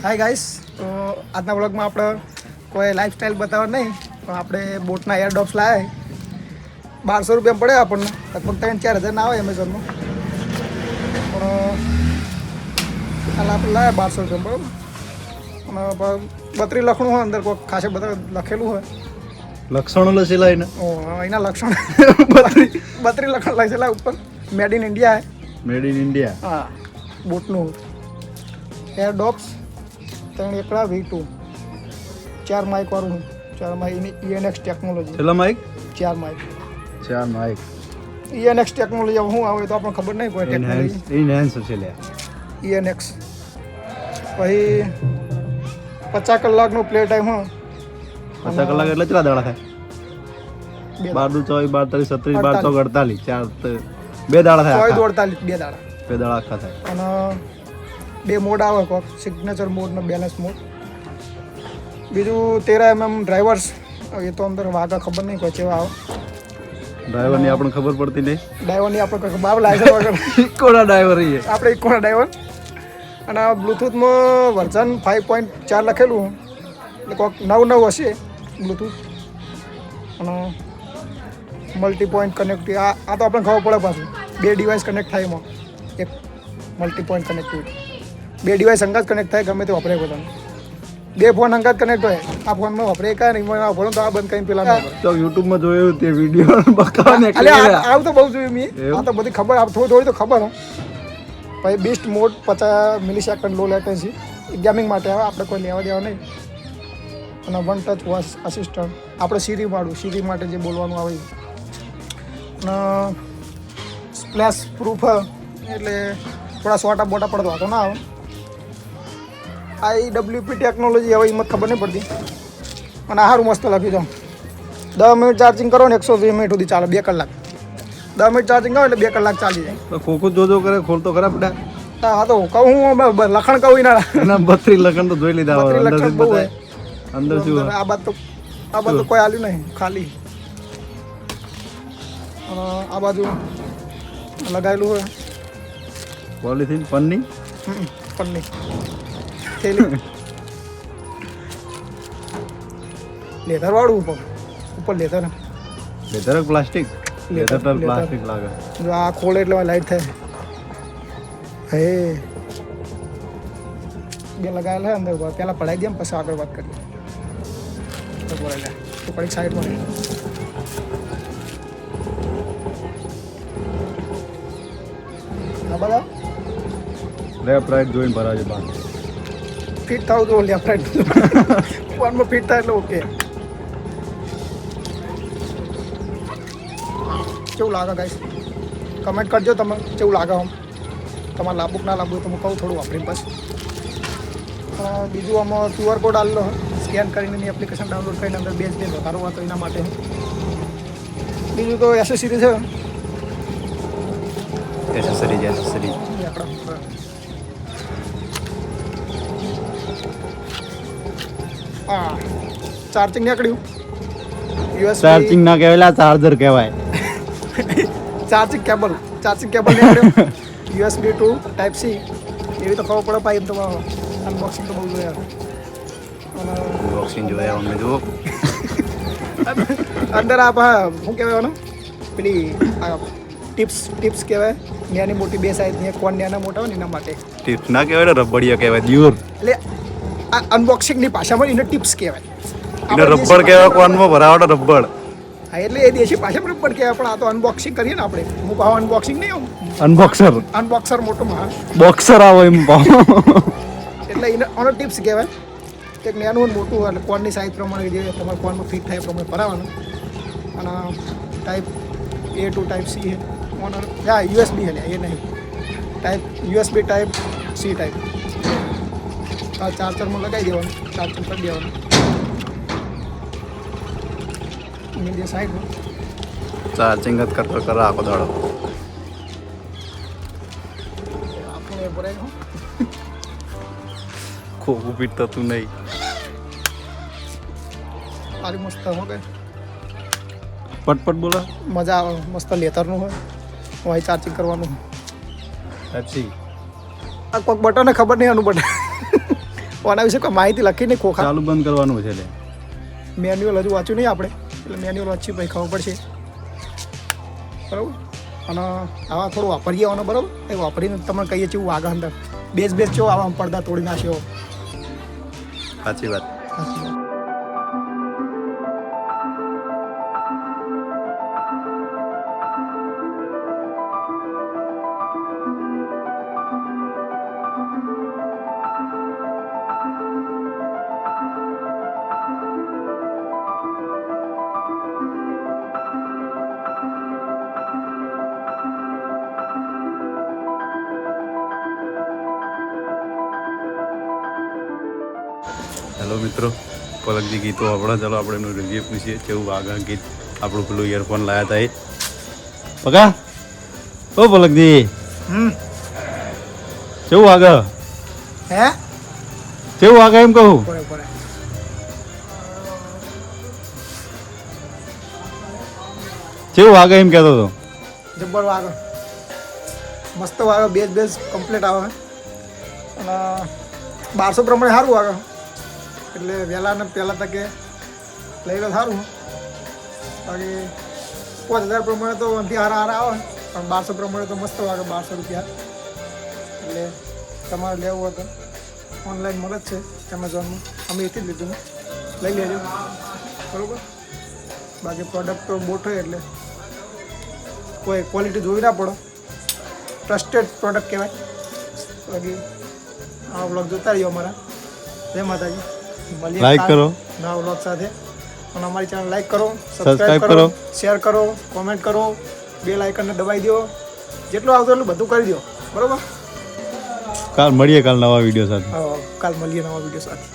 Hi guys, તો આજના વ્લોગમાં આપણે કોઈ લાઈફસ્ટાઈલ બતાવવા નહીં, પણ આપણે બોટના એરડ્રોપ્સ લાવ્યા 1200 રૂપિયામાં પડે આપણને, લગભગ 3-4 હજાર ના આવે એમેઝોનમાં. પણ હાલ આપણે લાવ્યા 1200 રૂપિયા બરાબર. અને 32 લખણું હોય અંદર, કોઈ ખાસે બધા લખેલું હોય લક્ષણો લખેલા એના. એના લક્ષણ 32 લખણ લખેલા ઉપર. Made in India made in India. હા, બોટનું એરડ્રોપ્સ 3 એકડા V2 4 માઇક વાળું. 4 માઇક ENX ટેકનોલોજી. કેટલા mic? 4 mic. 4 mic. ENX technology શું આવે તો આપણને ખબર નહીં કોઈ ટેકનોલોજી. એનહેન્સ છે લે. ENX પછી 50 કલાકનો પ્લે ટાઈમ હોય. 50 કલાક એટલે કેટલા દાડા થાય? 12 2 24 12 36 12 48 2 દાડા થાય. 48 2 દાડા. 2 દાડા આખા થાય. અને 2 મોડ આવે, કોક સિગ્નેચર મોડ ને બેલેન્સ મોડ. બીજું 13mm ડ્રાઈવર્સ. એ તો અંદર વાગા ખબર નહીં કોઈ કેવા આવે. ડ્રાઈવરની આપણને ખબર પડતી નહીં. ડ્રાઈવરની આપણે બાપ લાયસન્સ વગર ઇકોના ડ્રાઈવર એ આપણે ઇકોના ડ્રાઈવર. અને બ્લૂટૂથમાં વર્ઝન 5.4 લખેલું, એટલે કોઈક 9 હશે બ્લૂટૂથ. અને મલ્ટી પોઈન્ટ કનેક્ટિવિટી, આ તો આપણે ખબર પડે પાછું. 2 ડિવાઇસ કનેક્ટ થાય એમાં. એક મલ્ટી પોઈન્ટ કનેક્ટિવિટી, 2 ડિવાઇસ અંગાત કનેક્ટ થાય, ગમે તે વપરાય પોતાને. 2 ફોન અંગાત કનેક્ટ હોય. આ ફોનમાં વપરાય કાંઈ નહીં, મને ભણો તો આ બંધ કરીને પેલા તો યુટ્યુબમાં જોયું તે વિડીયો બકાને આવું તો બહુ જોયું મેં. આ તો બધી ખબર, થોડી તો ખબર હોય. પછી best mode 50 millisecond low latency, gaming માટે આવે, આપણે કોઈ લેવા દેવા નહીં. અને 1 ટચ વોઇસ અસિસ્ટન્ટ, આપણે સીરી માટે જે બોલવાનું આવે. અને સ્પ્લેશ પ્રૂફ, એટલે થોડા સોટા બોટા પડતો હતો ના આવે. IWP ટેકનોલોજી હવે હિંમત ખબર નહીં પડતી. અને સારું મસ્ત લખ્યું છે. 10 મિનિટ ચાર્જિંગ કરો ને 120 મિનિટ સુધી ચાલે, 2 કલાક. 10 મિનિટ ચાર્જિંગ કરો એટલે 2 કલાક ચાલી જાય. ખોખું જોજો કરે, ખોલતો ખરા પડ્યા. હા તો કહું હું લખણ કહું ના. 32 લખણ તો જોઈ લીધા. અંદર શું આ બાદ તો કોઈ આલ્યું નહીં, ખાલી. અને આ બાજુ લગાવેલું હોય પોલિથીન પન્ની. પન્ની થેલી, લેધર વાળું ઉપર leather. Leather plastic. Leather plastic લાગે. જો આ ખોલે એટલે લાઈટ થાય. હે 2 લગાવેલા અંદર. પહેલાં પડાવી દે, પછી આગળ વાત કરીએ. તો પડી સાઈડમાં. હા બધા લેફ્ટ રાઈટ જોઈને ભરાજો બહાર. ફિટ થાવ તો લેફ્ટ રાઈટ ફોનમાં ફિટ થાય એટલે ઓકે. કેવું લાગે ગાઈસ? કમેન્ટ કરજો તમે કેવું લાગે. આમ તમારે લાંબુ ના લાંબુ તો હું કહું થોડું વાપરીને પછી. બીજું આમાં QR કોડ આવેલો, સ્કેન કરીને એની એપ્લિકેશન ડાઉનલોડ કરીને અંદર બેઝ દે વધારો હતો એના માટે. બીજું તો એસેસરી છે. એસેસરી હા, ચાર્જિંગ નીકળ્યું. ચાર્જિંગ ના કહેવાય, ચાર્જર કહેવાય. ચાર્જિંગ કેબલ નીકળ્યું. USB to Type C. એવી તો ખબર પડે ભાઈ. એમ તો અનબોક્સિંગ તો બહુ જોયા. અનબોક્સિંગ જોયા અમને જુઓ. અંદર આપ શું કહેવાય પેલી ટિપ્સ કહેવાય. નાની મોટી 2 સાઈઝની, કોણ નાના મોટા હોય ને એના માટે. ટિપ્સ ના કહેવાય, રબડિયા કહેવાય. દ્યોર એટલે આ અનબોક્સિંગની ભાષામાં એને ટિપ્સ કહેવાય. એને રબર કહેવાય. કોનમાં ભરાવડો રબર. હા, એટલે એ દેશી ભાષામાં રબર કહેવાય. પણ આ તો અનબોક્સિંગ કરીએ ને આપણે. હું ભાવ અનબોક્સિંગ નહીં આવું. અનબોક્સર મોટો મહા બોક્સર આવો એમ ભાવ. એટલે એને આનો ટિપ્સ કહેવાય. એક નાનું અને મોટું, એટલે કોનની સાઈઝ પ્રમાણે જે તમારા કોનમાં ફિટ થાય એ પ્રમાણે ભરાવાનું. અને type A to type C છે. હા, USB છે એ નહીં. USB type C type. આ ચાર્જરમાં લગાવી દેવાનું, ચાર્જર કરી દેવાનું. એની જે સાઈડમાં ચાર્જિંગ જ કરતો કરો આખો દાડો. આપણે ભરાય ખોખું પીટ થતું નહીં. સારી મસ્ત હો કે પટપટ બોલો. મજા આવે. મસ્ત લેતરનું હોય, હોય ચાર્જિંગ કરવાનું. Type C. આ કોઈક બટન ખબર નહીં આનું બટન. આના વિશે કોઈ માહિતી લખી નહીં ખોખા. ચાલુ બંધ કરવાનું છે લે. મેન્યુઅલ હજુ વાંચ્યું નહીં આપણે, એટલે મેન્યુઅલ વાંચી પછી ખબર પડશે. બરાબર. અને આવા થોડું વાપરીએ આવવાનું, બરાબર. એ વાપરીને તમને કહીએ છીએ હું આગળ અંદર બેઝ ચો આવા પડદા તોડી નાખ્યો. સાચી વાત. સાચી વાત. હેલો મિત્રો, પલકજી ગીતો આપણા. ચાલો આપણે એનું રિવ્યુ પૂછીએ કેવું આગળ ગીત આપણું પેલું ઇયરફોન લાયા હતા એ. પકા ઓ પલકજી, કેવું આગળ? હે કેવું આગળ એમ કહું? બરાબર. કેવું આગળ એમ કહેતો હતો? જબ્બર વાગે, મસ્ત વાગે, બેઝ કમ્પ્લીટ આવે. અને 1200 પ્રમાણે સારું વાગે, એટલે વહેલા ને પહેલાં તકે લઈ લો સારું. બાકી 5000 પ્રમાણે તો અંતિ હારા આવે, પણ 1200 પ્રમાણે તો મસ્ત વાગે. 1200 રૂપિયા એટલે તમારે લેવું હોય તો ઓનલાઈન મળે જ છે એમેઝોનમાં. અમે એથી જ લીધું, લઈ લેજો. બરાબર. બાકી પ્રોડક્ટ તો બોટ હોય એટલે કોઈ ક્વોલિટી જોઈ ના પડો, ટ્રસ્ટેડ પ્રોડક્ટ કહેવાય. બાકી આ વ્લોગ જોતા રહીએ અમારા. જય માતાજી. મળીએ લાઈક કરો નવા વ્લોગ સાથે. અને અમારી ચેનલ લાઈક કરો, સબસ્ક્રાઇબ કરો, શેર કરો, કોમેન્ટ કરો, બેલ આઇકનને દબાવી દો. જેટલું આવતું એટલું બધું કરી દો. બરાબર. કાલ મળીએ, કાલ નવા વિડીયો સાથે. કાલ મળીએ નવા વિડીયો સાથે.